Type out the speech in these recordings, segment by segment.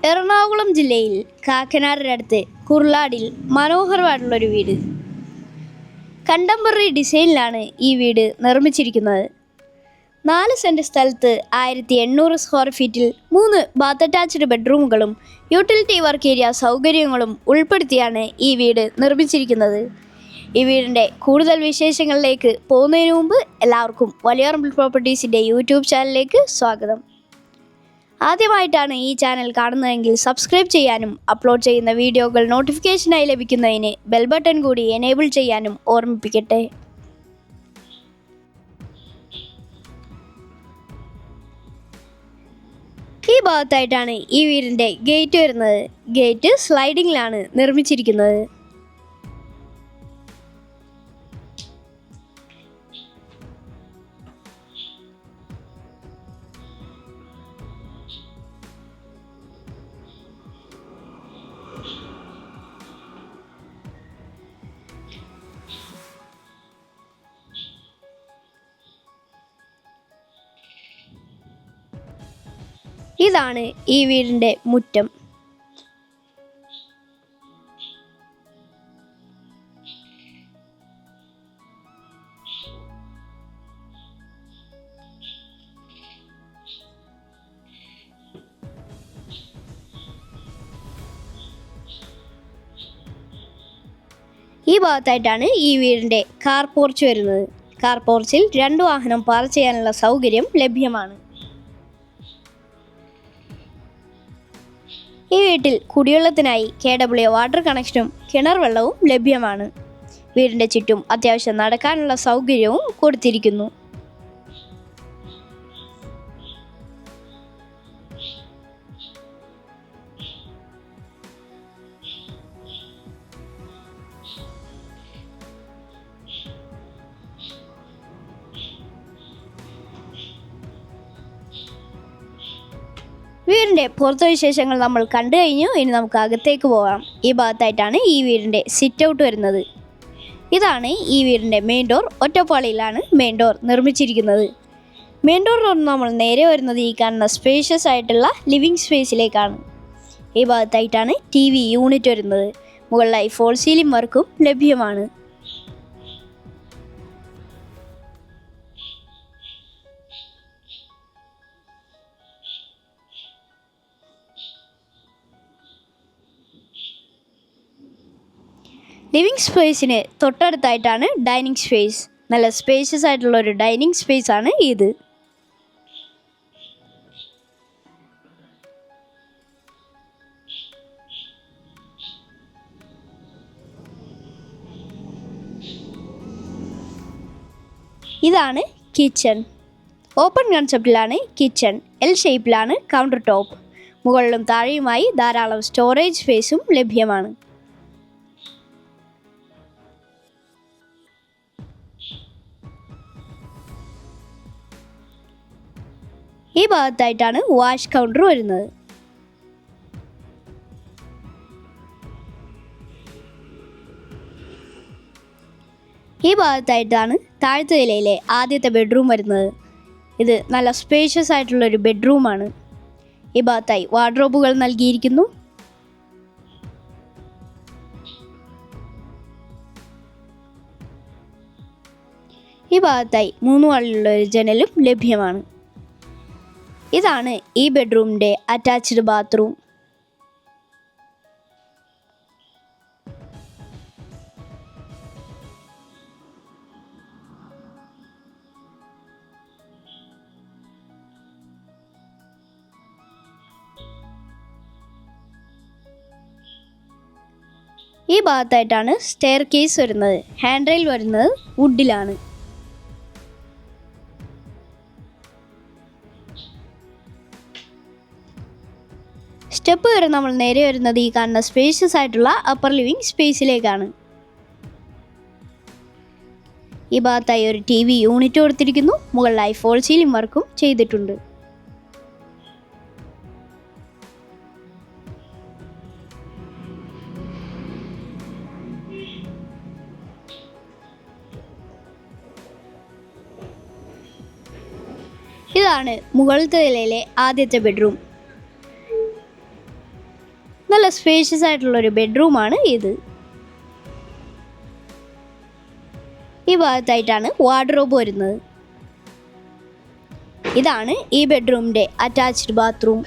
എറണാകുളം ജില്ലയിൽ കാക്കനാടിനടുത്ത് കുർളാടിൽ മനോഹരമായിട്ടുള്ളൊരു വീട്. കണ്ടംപററി ഡിസൈനിലാണ് ഈ വീട് നിർമ്മിച്ചിരിക്കുന്നത്. 4 സെൻറ് സ്ഥലത്ത് 1800 സ്ക്വയർ ഫീറ്റിൽ 3 ബാത്ത് അറ്റാച്ച്ഡ് ബെഡ്റൂമുകളും യൂട്ടിലിറ്റി വർക്ക് ഏരിയ സൗകര്യങ്ങളും ഉൾപ്പെടുത്തിയാണ് ഈ വീട് നിർമ്മിച്ചിരിക്കുന്നത്. ഈ വീടിൻ്റെ കൂടുതൽ വിശേഷങ്ങളിലേക്ക് പോകുന്നതിന് മുമ്പ് എല്ലാവർക്കും വലിയറമ്പിൾ പ്രോപ്പർട്ടീസിൻ്റെ യൂട്യൂബ് ചാനലിലേക്ക് സ്വാഗതം. ആദ്യമായിട്ടാണ് ഈ ചാനൽ കാണുന്നതെങ്കിൽ സബ്സ്ക്രൈബ് ചെയ്യാനും അപ്ലോഡ് ചെയ്യുന്ന വീഡിയോകൾ നോട്ടിഫിക്കേഷനായി ലഭിക്കുന്നതിന് ബെൽ ബട്ടൺ കൂടി എനേബിൾ ചെയ്യാനും ഓർമ്മിപ്പിക്കട്ടെ. ഈ ഭാഗത്തായിട്ടാണ് ഈ വീടിൻ്റെ ഗേറ്റ് വരുന്നത്. ഗേറ്റ് സ്ലൈഡിങ്ങിലാണ് നിർമ്മിച്ചിരിക്കുന്നത്. ഇതാണ് ഈ വീടിൻ്റെ മുറ്റം. ഈ ഭാഗത്തായിട്ടാണ് ഈ വീടിൻ്റെ കാർ പോർച്ച് വരുന്നത്. കാർ പോർച്ചിൽ 2 വാഹനം പാർക്ക് ചെയ്യാനുള്ള സൗകര്യം ലഭ്യമാണ്. ഈ വീട്ടിൽ കുടിവെള്ളത്തിനായി KW വാട്ടർ കണക്ഷനും കിണർ വെള്ളവും ലഭ്യമാണ്. വീടിൻ്റെ ചുറ്റും അത്യാവശ്യം നടക്കാനുള്ള സൗകര്യവും കൊടുത്തിരിക്കുന്നു. വീടിൻ്റെ പുറത്തെ വിശേഷങ്ങൾ നമ്മൾ കണ്ടു കഴിഞ്ഞു. ഇനി നമുക്ക് അകത്തേക്ക് പോകാം. ഈ ഭാഗത്തായിട്ടാണ് ഈ വീടിൻ്റെ സിറ്റ് ഔട്ട് വരുന്നത്. ഇതാണ് ഈ വീടിൻ്റെ മെയിൻ ഡോർ. ഒറ്റപ്പാളിയിലാണ് മെയിൻ ഡോർ നിർമ്മിച്ചിരിക്കുന്നത്. മെയിൻ ഡോറിൽ നമ്മൾ നേരെ വരുന്നത് ഈ കാണുന്ന സ്പേഷ്യസ് ആയിട്ടുള്ള ലിവിങ് സ്പേസിലേക്കാണ്. ഈ ഭാഗത്തായിട്ടാണ് TV യൂണിറ്റ് വരുന്നത്. മുകളിലായി ഫോൾ സീലിംഗ് വർക്കും ലഭ്യമാണ്. ലിവിങ് സ്പേസിന് തൊട്ടടുത്തായിട്ടാണ് ഡൈനിങ് സ്പേസ്. നല്ല സ്പേഷ്യസ് ആയിട്ടുള്ള ഒരു ഡൈനിങ് സ്പേസ് ആണ് ഇത്. ഇതാണ് കിച്ചൺ. ഓപ്പൺ കൺസെപ്റ്റിലാണ് കിച്ചൺ. L ഷേപ്പിലാണ് കൗണ്ടർ ടോപ്പ്. മുകളിലും താഴെയുമായി ധാരാളം സ്റ്റോറേജ് സ്പേസും ലഭ്യമാണ്. ഈ ഭാഗത്തായിട്ടാണ് വാഷ് കൗണ്ടർ വരുന്നത്. ഈ ഭാഗത്തായിട്ടാണ് താഴത്തെ നിലയിലെ ആദ്യത്തെ ബെഡ്റൂം വരുന്നത്. ഇത് നല്ല സ്പേഷ്യസ് ആയിട്ടുള്ളൊരു ബെഡ്റൂമാണ്. ഈ ഭാഗത്തായി വാർഡ്രോബുകൾ നൽകിയിരിക്കുന്നു. ഈ ഭാഗത്തായി 3 വാളിലുള്ള ഒരു ജനലും ലഭ്യമാണ്. ഇതാണ് ഈ ബെഡ്റൂമിൻ്റെ അറ്റാച്ച്ഡ് ബാത്റൂം. ഈ ഭാഗത്തായിട്ടാണ് സ്റ്റെയർ കേസ് വരുന്നത്. ഹാൻഡ് റെയിൽ വരുന്നത് വുഡിലാണ്. സ്റ്റെപ്പ് വരെ നമ്മൾ നേരെ വരുന്നത് ഈ കാണുന്ന സ്പേഷ്യസ് ആയിട്ടുള്ള അപ്പർ ലിവിങ് സ്പേസിലേക്കാണ്. ഈ ഭാഗത്തായി ഒരു TV യൂണിറ്റ് കൊടുത്തിരിക്കുന്നു. മുകളിലായി ഫോൾ സീലിംഗ് വർക്കും ചെയ്തിട്ടുണ്ട്. ഇതാണ് മുകളിലത്തെ നിലയിലെ ആദ്യത്തെ ബെഡ്റൂം. നല്ല സ്പേഷ്യസ് ആയിട്ടുള്ളൊരു ബെഡ്റൂമാണ് ഇത്. ഈ ഭാഗത്തായിട്ടാണ് വാർഡ്രോബ് വരുന്നത്. ഇതാണ് ഈ ബെഡ്റൂമിൻ്റെ അറ്റാച്ച്ഡ് ബാത്റൂം.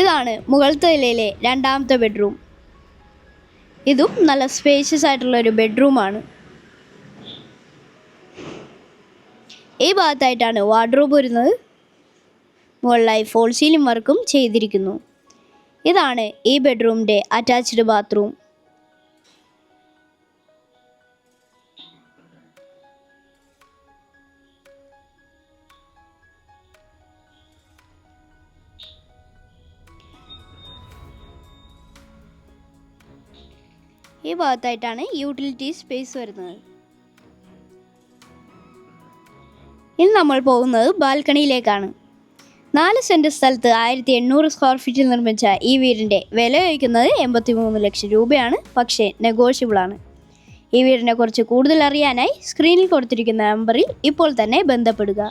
ഇതാണ് മുകൾത്തെ നിലയിലെ രണ്ടാമത്തെ ബെഡ്റൂം. ഇതും നല്ല സ്പേഷ്യസ് ആയിട്ടുള്ളൊരു ബെഡ്റൂമാണ്. ഈ ഭാഗത്തായിട്ടാണ് വാർഡ്രോബ് വരുന്നത്. മുകളിലായി ഫോൾ സീലിംഗ് വർക്കും ചെയ്തിരിക്കുന്നു. ഇതാണ് ഈ ബെഡ്റൂമിൻ്റെ അറ്റാച്ച്ഡ് ബാത്റൂം. ഈ ഭാഗത്തായിട്ടാണ് യൂട്ടിലിറ്റി സ്പേസ് വരുന്നത്. ഇനി നമ്മൾ പോകുന്നത് ബാൽക്കണിയിലേക്കാണ്. 4 സെൻറ്റ് സ്ഥലത്ത് 1800 സ്ക്വയർ ഫീറ്റിൽ നിർമ്മിച്ച ഈ വീടിൻ്റെ വില ചോദിക്കുന്നത് 83 ലക്ഷം രൂപയാണ്. പക്ഷേ നെഗോഷ്യബിളാണ്. ഈ വീടിനെ കുറിച്ച് കൂടുതൽ അറിയാനായി സ്ക്രീനിൽ കൊടുത്തിരിക്കുന്ന നമ്പറിൽ ഇപ്പോൾ തന്നെ ബന്ധപ്പെടുക.